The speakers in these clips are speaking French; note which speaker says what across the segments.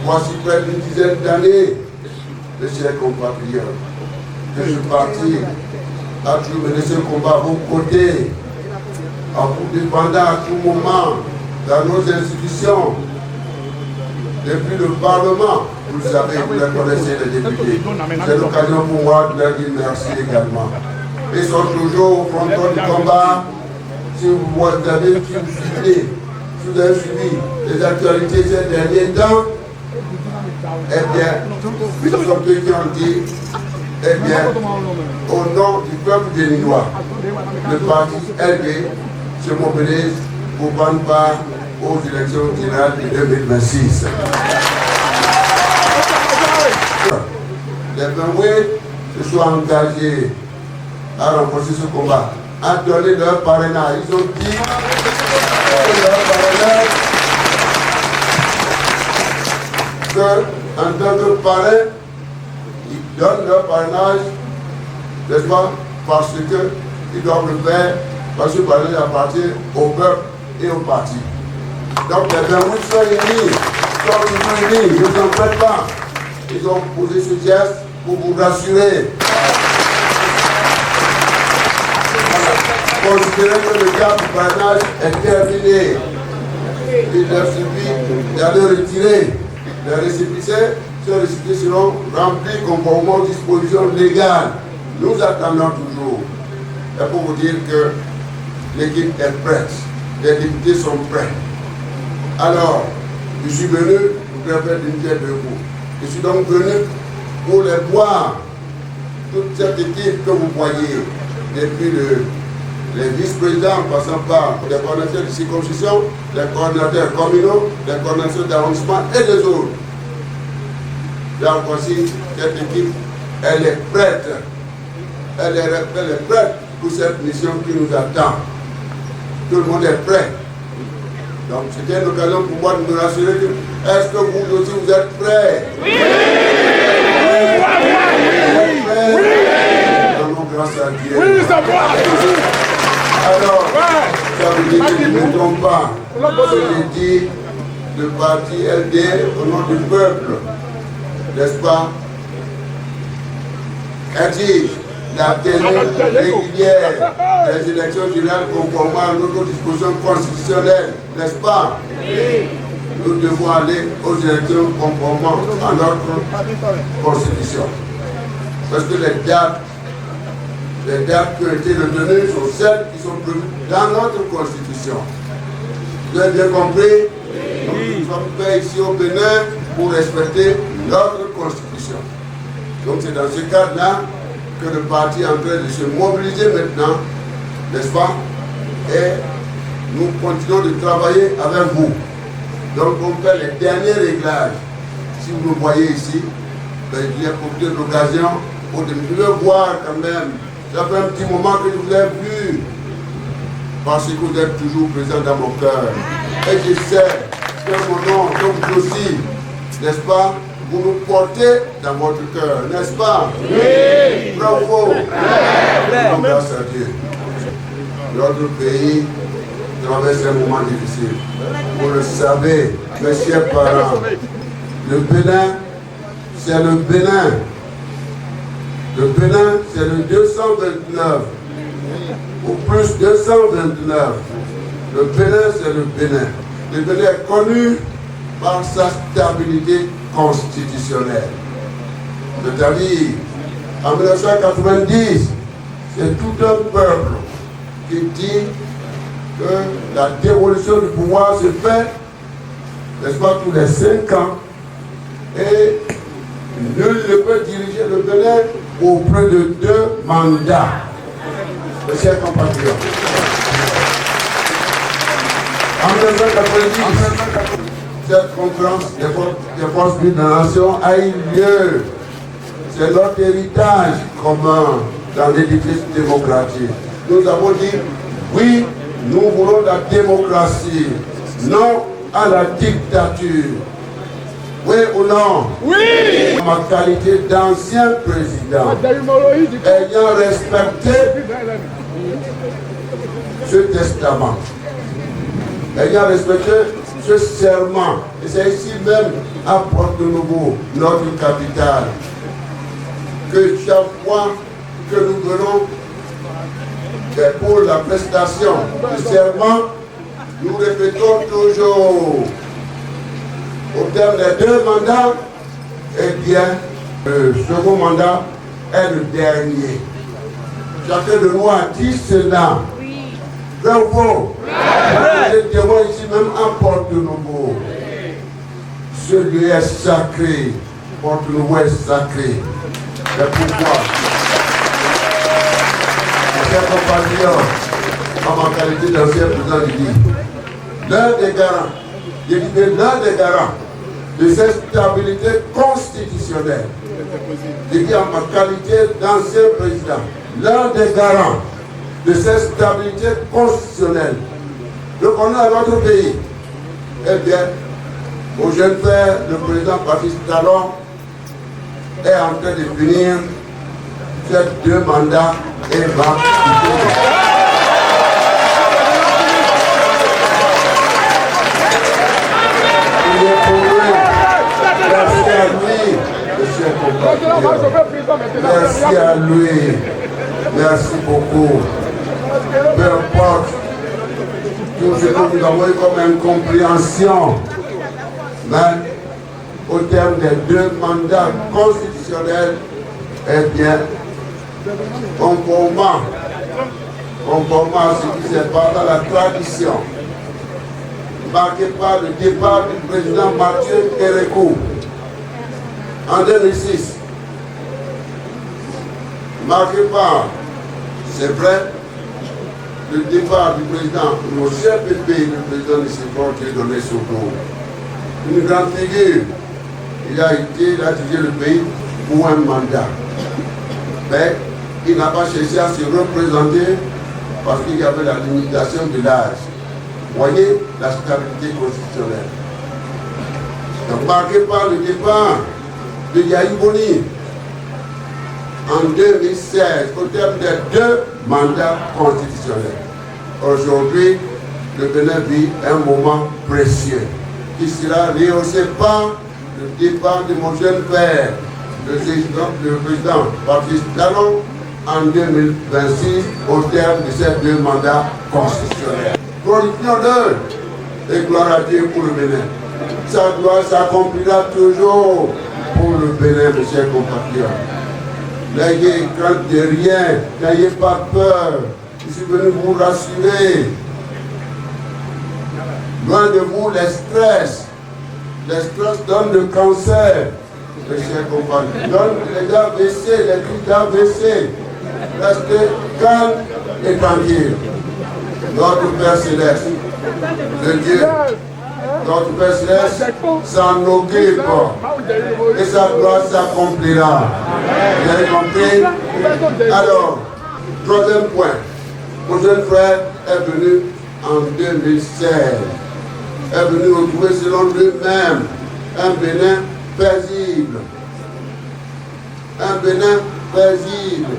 Speaker 1: voici près d'une dizaine d'années, mes chers compatriotes, que ce parti a toujours mené ce combat à vos côtés, en vous défendant à tout moment dans nos institutions, depuis le Parlement. Vous le savez, vous les connaissez, les députés. C'est l'occasion pour moi de leur dire merci également. Ils sont toujours au fronton du combat. Si vous avez suivi les actualités ces derniers temps, eh bien, ce sont eux qui ont dit, eh bien, au nom du peuple béninois, le parti LB se mobilise pour prendre part aux élections générales de 2026. Les Benoués se sont engagés à renforcer ce combat, à donner leur parrainage. Ils ont dit que leur parrainage, qu'en tant que parrain, ils donnent leur parrainage, n'est-ce pas, parce qu'ils doivent le faire, parce que le parrainage appartient au peuple et au parti. Donc les Benoués sont unis, ils ne s'en faites pas. Ils ont posé ce geste pour vous rassurer. Considérez que le cas du parrainage est terminé. Il leur suffit d'aller retirer les récépissés. Ces récépissés seront remplis conformément aux dispositions légales. Nous attendons toujours. Et pour vous dire que l'équipe est prête. Les députés sont prêts. Alors, je suis venu pour faire une tête de vous. Je suis donc venu pour les voir, toute cette équipe que vous voyez, depuis les vice-présidents, passant par les coordinateurs de circonscription, les coordinateurs communaux, les coordinateurs d'arrondissement et les autres. Là, voici cette équipe, elle est prête. Elle est prête pour cette mission qui nous attend. Tout le monde est prêt. Donc c'était une occasion pour moi de me rassurer que est-ce que vous aussi vous êtes prêts? Oui! Oui! Grâce à Dieu. Oui, ça va! Alors, ça veut dire que je ne me trompe pas. Je dis le parti LD au nom du peuple, n'est-ce pas, exige la tenue régulière des élections générales conformément à notre disposition constitutionnelle, n'est-ce pas? Oui. Nous devons aller aux élections conformément à notre constitution. Parce que les dates qui ont été retenues sont celles qui sont prévues dans notre constitution. Vous avez bien compris? Oui. Donc, nous sommes faits ici au Bénin pour respecter notre constitution. Donc c'est dans ce cadre-là que le parti est en train de se mobiliser maintenant, n'est-ce pas? Et nous continuons de travailler avec vous. Donc on fait les derniers réglages. Si vous me voyez ici, ben, j'ai profité de l'occasion pour de me voir quand même. Ça fait un petit moment que je vous ai vu, parce que vous êtes toujours présent dans mon cœur. Et je sais que mon nom, comme vous aussi, n'est-ce pas? Vous nous portez dans votre cœur, n'est-ce pas? Oui! Bravo! Grâce à Dieu. Notre pays traverse un moment difficile. Vous le savez, mes chers parents, le Bénin, c'est le Bénin. Le Bénin, c'est le 229. Ou plus 229. Le Bénin, c'est le Bénin. Le Bénin est connu par sa stabilité constitutionnelle. C'est-à-dire, en 1990, c'est tout un peuple qui dit que la dévolution du pouvoir se fait, n'est-ce pas, tous les 5 ans, et nul ne peut diriger le Bénin pour plus de 2 mandats. Mes chers compatriotes. En 1990, cette conférence des forces vives de la nation a eu lieu. C'est notre héritage commun dans l'édifice démocratique. Nous avons dit, oui, nous voulons la démocratie, non à la dictature. Oui ou non? Oui! Ma qualité d'ancien président, ayant respecté ce testament, ayant respecté ce serment. Et c'est ici même, à Porte-Nouveau, notre capitale, que chaque fois que nous venons pour la prestation du serment, nous répétons toujours, au terme des 2 mandats, eh bien, le second mandat est le dernier. Chacun de nous a dit cela. Vrai ou faux? Nous êtes témoins ici même à Porte-Nouveau. Ce lieu est sacré. Porte-Nouveau est sacré. C'est pourquoi, mes chers compatriotes, en ma qualité d'ancien président du dit, l'un des garants, j'ai dit l'un des garants de cette stabilité constitutionnelle, j'ai dit en ma qualité d'ancien président, l'un des garants de cette stabilité constitutionnelle. Donc on a notre pays. Eh bien, au jeune frère, le président Patrice Talon est en train de finir ces 2 mandats et va quitter. Il est pour lui. Merci à lui, monsieur compatriote. Merci à lui. Merci beaucoup. Peu importe tout ce que nous avons eu comme incompréhension, mais au terme des 2 mandats constitutionnels, eh bien, conformément à ce qui s'est passé dans la tradition, marqué par le départ du président Mathieu Kérékou en 2006, marqué par, c'est vrai, le départ du président, le chef du pays, le président de Sipor, qui a donné son tour. Une grande figure. Il a dirigé le pays pour un mandat. Mais il n'a pas cherché à se représenter parce qu'il y avait la limitation de l'âge. Vous voyez la stabilité constitutionnelle. Donc, marqué par le départ de Yahi Boni en 2016, au terme des 2 mandats constitutionnels. Aujourd'hui, le Bénin vit un moment précieux qui sera rehaussé par le départ de mon jeune père, le président Patrice Talon, en 2026, au terme de ces 2 mandats constitutionnels. Glorifions-le et gloire à Dieu pour le Bénin. Sa gloire s'accomplira toujours pour le Bénin, mes chers compatriotes. N'ayez crainte de rien, n'ayez pas peur. Je suis venu vous rassurer. Loin de vous les stress. Les stress donnent le cancer, mes chers compagnons. Donnent les AVC, les crises d'AVC. Restez calme et tranquille. Notre Père Céleste, le Dieu, notre Père Céleste s'en occupe et sa gloire s'accomplira. Vous avez compris? Alors, 3e point, mon jeune frère est venu en 2016, est venu retrouver selon lui-même un Bénin paisible. Un Bénin paisible.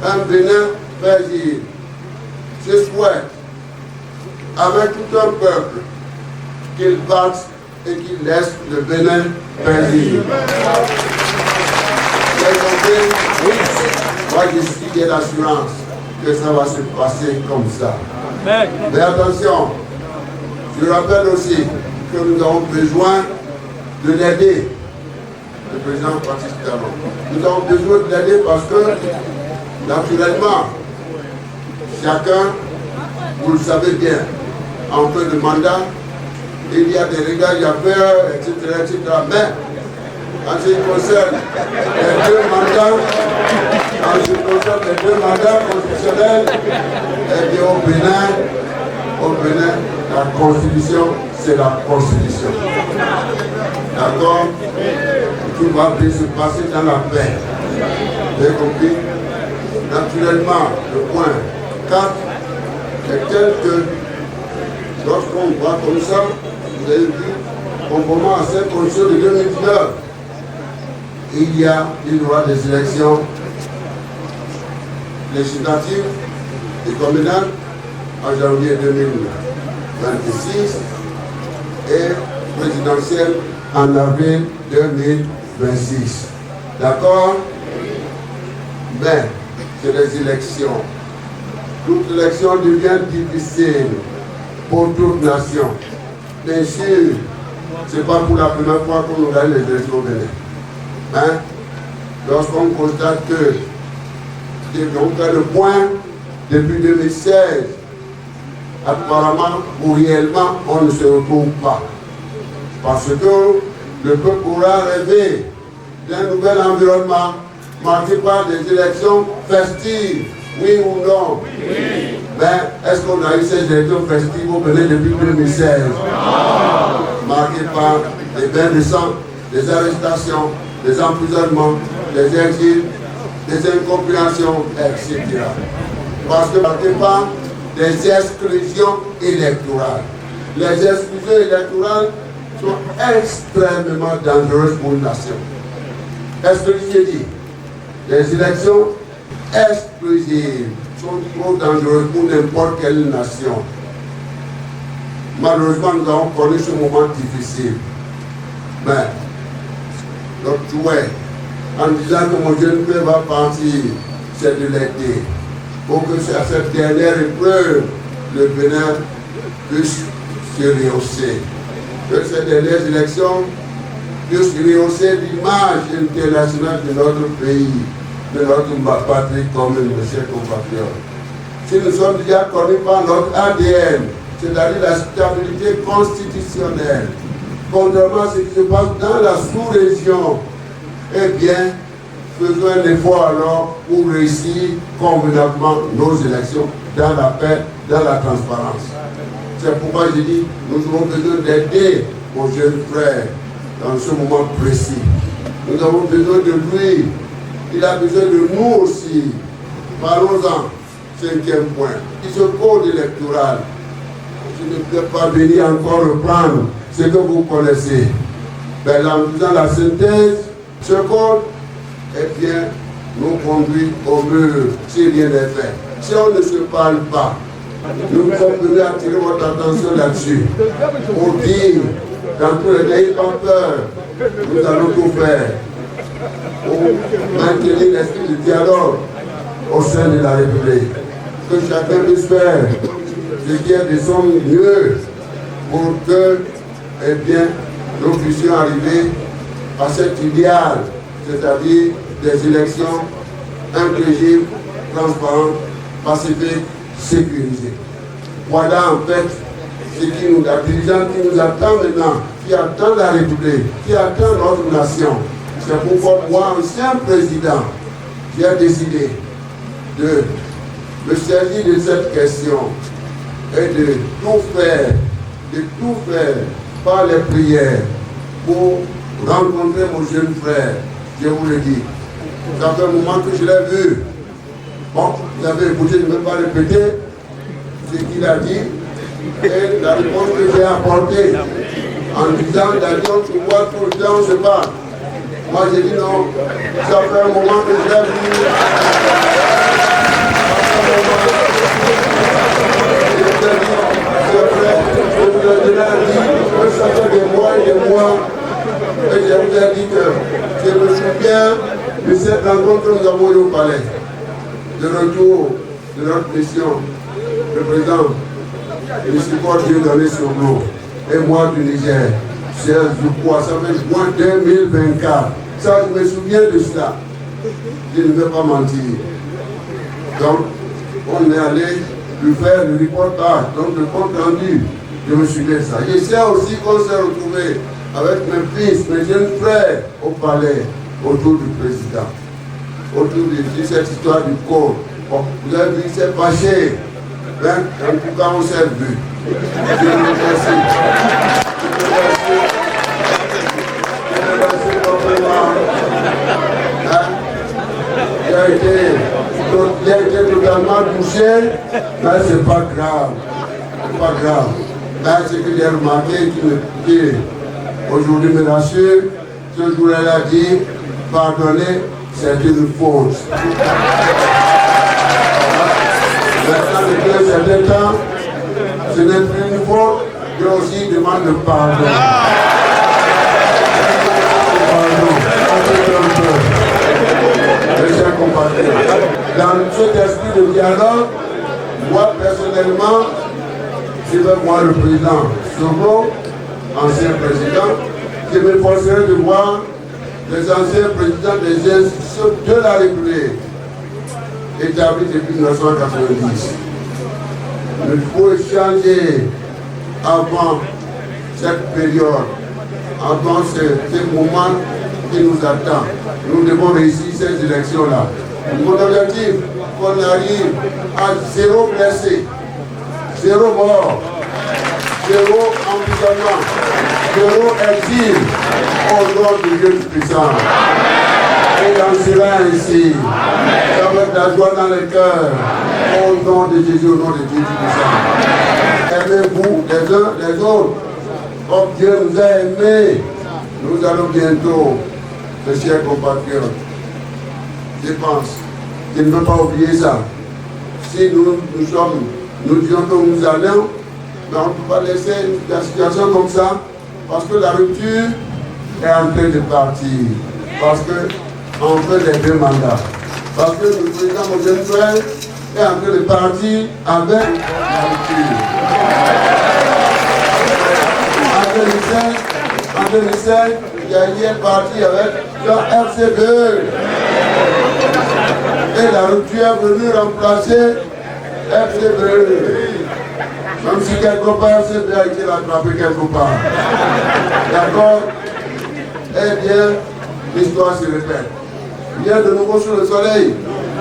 Speaker 1: Un Bénin paisible. Je souhaite, avec tout un peuple, qu'il parte et qu'il laisse le Bénin paisible. Vous avez compris? Oui. Moi, je suis de l'assurance que ça va se passer comme ça. Mais attention, je rappelle aussi que nous avons besoin de l'aider, le président Patrice Talon. Nous avons besoin de l'aider parce que, naturellement, chacun, vous le savez bien, en fin de mandat, il y a des regards, à faire, etc., etc. Mais, en ce qui concerne les 2 mandats, constitutionnels, eh bien, au Bénin, la Constitution, c'est la Constitution. D'accord? Tout va bien se passer dans la paix. Vous avez compris? Naturellement, le point 4 est tel que lorsqu'on voit comme ça, vous avez vu, conformément à cette constitution de 2019, il y aura des élections législatives et communales en janvier 2026 et présidentielle en avril 2026. D'accord? Mais c'est les élections. Toute élection devient difficile pour toute nation. Bien sûr, ce n'est pas pour la première fois qu'on nous gagne les élections au Bénin. Hein? Lorsqu'on constate que on fait le point depuis 2016, apparemment ou réellement, on ne se retrouve pas. Parce que le peuple pourra rêver d'un nouvel environnement marqué par des élections festives, oui ou non? Oui. Mais est-ce qu'on a eu ces élections festives au Bénin depuis 2016? Non. Marquées par des bains de sang, des arrestations, des emprisonnements, des exils, des incompréhensions, etc. Parce que marquées par des exclusions électorales. Les exclusions électorales sont extrêmement dangereuses pour une nation. Est-ce que j'ai dit? Les élections exclusives sont trop dangereuses pour n'importe quelle nation. Malheureusement, nous avons connu ce moment difficile. Mais, notre souhait, en disant que mon jeune frère va partir, c'est de l'aider. Pour que à cette dernière épreuve, le Bénin puisse se rehausser. Que ces dernières élections puissent rehausser l'image internationale de notre pays, de notre patrie commune, de chers compatriotes. Si nous sommes déjà connus par notre ADN, c'est-à-dire la stabilité constitutionnelle, contrairement à ce qui se passe dans la sous-région, eh bien, faisons un effort alors pour réussir convenablement nos élections dans la paix, dans la transparence. C'est pourquoi je dis, nous avons besoin d'aider mon jeune frère dans ce moment précis. Nous avons besoin de lui. Il a besoin de nous aussi. Parlons-en. 5e point. Ce code électoral. Je ne peux pas venir encore reprendre ce que vous connaissez. Mais en faisant la synthèse, ce code, eh bien, nous conduit au mur si rien n'est fait. Si on ne se parle pas, nous sommes venus attirer votre attention là-dessus. Pour dire, dans tous les n'ayez pas peur, nous allons tout faire pour maintenir l'esprit du dialogue au sein de la République. Que chacun puisse faire ce qui est de son mieux pour que, eh bien, nous puissions arriver à cet idéal, c'est-à-dire des élections inclusives, transparentes, pacifiques, sécurisées. Voilà en fait ce qui nous, la dirigeante qui nous attend maintenant, qui attend la République, qui attend notre nation. C'est pourquoi moi, ancien président, j'ai décidé de me saisir de cette question et de tout faire par les prières pour rencontrer mon jeune frère. Je vous le dis. Ça fait un moment que je l'ai vu. Bon, vous avez écouté, je ne vais pas répéter ce qu'il a dit et la réponse que j'ai apportée en disant d'ailleurs tu vois tout le temps on se bat. Moi j'ai dit non, ça fait un moment que je l'ai vu. Ça fait des mois et des mois et je vous ai dit que je me souviens de cette rencontre que nous avons eue au palais. De retour de notre mission, le président M. Dieu donné sur nous et moi du Niger, 16 du poids, ça fait juin 2024. Ça, je me souviens de cela. Je ne vais pas mentir. Donc, on est allé lui faire le reportage, donc le compte rendu. Je me souviens de ça. Je sais aussi qu'on s'est retrouvé avec mes fils, mes jeunes frères au palais, autour du président. Autour de cette histoire du corps. Bon, vous avez vu, c'est fâché. Ben, en tout cas, on s'est vu. Je vous remercie. Je vous remercie complètement. Il a été totalement touché, mais c'est pas grave. C'est pas grave. Mais ce que j'ai remarqué, qui aujourd'hui me rassure, ce jour-là, il a dit, pardonnez, c'est une faute. Maintenant, depuis un certain temps, ce n'est plus une faute, Dieu aussi demande le pardon. Mes chers compatriotes, dans cet esprit de dialogue, moi personnellement, je vais voir le président Soro, ancien président, je m'efforcerai de voir les anciens présidents des institutions de la République établis depuis 1990. Il faut échanger avant cette période, avant ce moment qui nous attend. Nous devons réussir ces élections-là. Mon objectif, qu'on arrive à 0 blessé, 0 mort, 0 emprisonnement, 0 exil, au nom de Dieu Tout-Puissant. Et en sera ainsi, avec la joie dans le cœur, au nom de Jésus, au nom de Dieu Tout-Puissant. Aimez-vous les uns les autres, comme Dieu nous a aimés. Nous allons bientôt, mes chers compatriotes, je pense, je ne veux pas oublier ça. Si nous disons que nous allons, mais on ne peut pas laisser la situation comme ça, parce que la rupture est en train de partir. Parce qu'on fait les 2 mandats. Parce que le président Mosène Frère est en train de partir avec la rupture. En 2016, il est parti avec le FCBE. Et la rupture est venue remplacer FCBE. Même si quelque part FCBE a été rattrapé quelque part. D'accord? Eh bien, l'histoire se répète. Il y a de nouveau sous le soleil.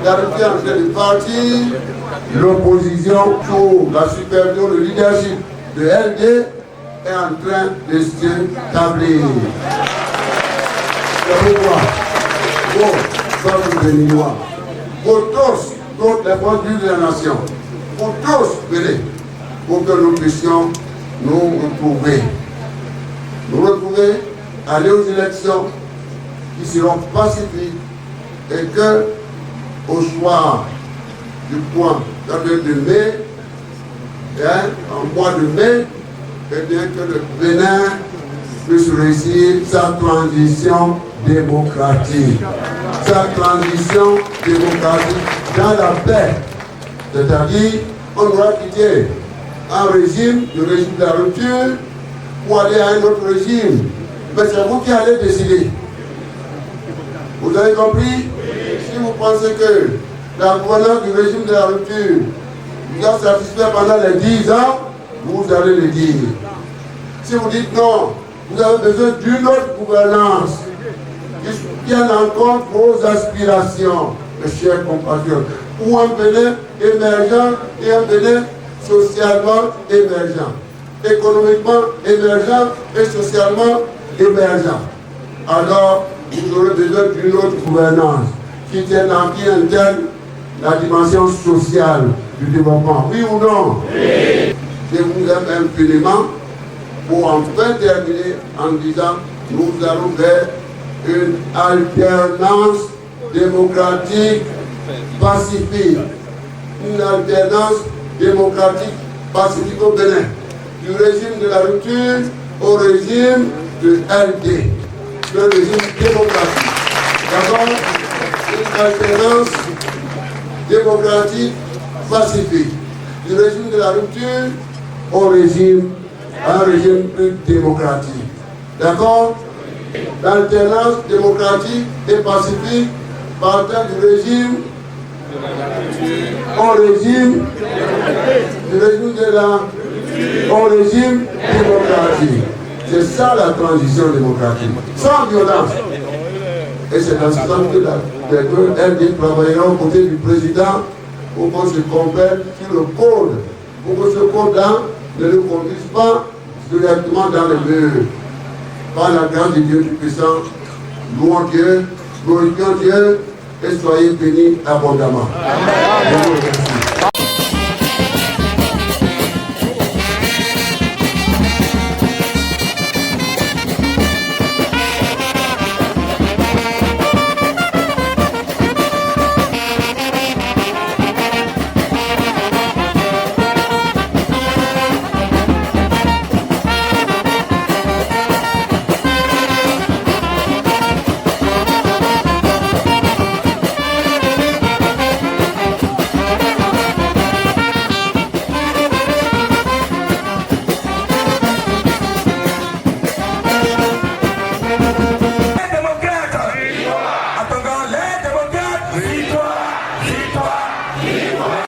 Speaker 1: La rupture est en train de partir. L'opposition pour la supervision, le leadership de LD est en train de s'établir. C'est pourquoi, pour peuple béninois, pour tous, toutes les forces de la nation, pour tous, venez, pour que nous puissions nous retrouver. Nous retrouver, aller aux élections qui seront pacifiques et que, au soir du point de mai, en mois de mai, et bien que le Bénin puisse réussir sa transition démocratique. Sa transition démocratique dans la paix. C'est-à-dire, on doit quitter un régime, le régime de la rupture, pour aller à un autre régime. Mais c'est vous qui allez décider. Vous avez compris? Si vous pensez que la gouvernance du régime de la rupture vous a satisfait pendant les 10 ans, vous allez le dire. Si vous dites non, vous avez besoin d'une autre gouvernance qui tienne en compte vos aspirations, mes chers compatriotes, ou un Bénin émergent et un Bénin socialement émergent, économiquement émergent et socialement émergent. Alors, vous aurez besoin d'une autre gouvernance qui tienne en interne la dimension sociale du développement. Oui ou non? Oui. Je vous aime infiniment pour enfin terminer en disant nous allons vers une alternance démocratique pacifique. Une alternance démocratique pacifique au Bénin. Du régime de la rupture au régime de LD. Le régime démocratique. D'abord, une alternance démocratique pacifique. Du régime de la rupture au régime, un régime plus démocratique. D'accord? L'alternance démocratique et pacifique partant du régime au régime au régime démocratique. C'est ça la transition démocratique. Sans violence. Et c'est dans ce sens que LD travaillera aux côtés du président pour qu'on se complète sur le code. Pour que ce code-là ne le conduise pas directement dans le mur. Par la grâce de Dieu Tout-Puissant, louons Dieu, glorifions Dieu et soyez bénis abondamment. Amen.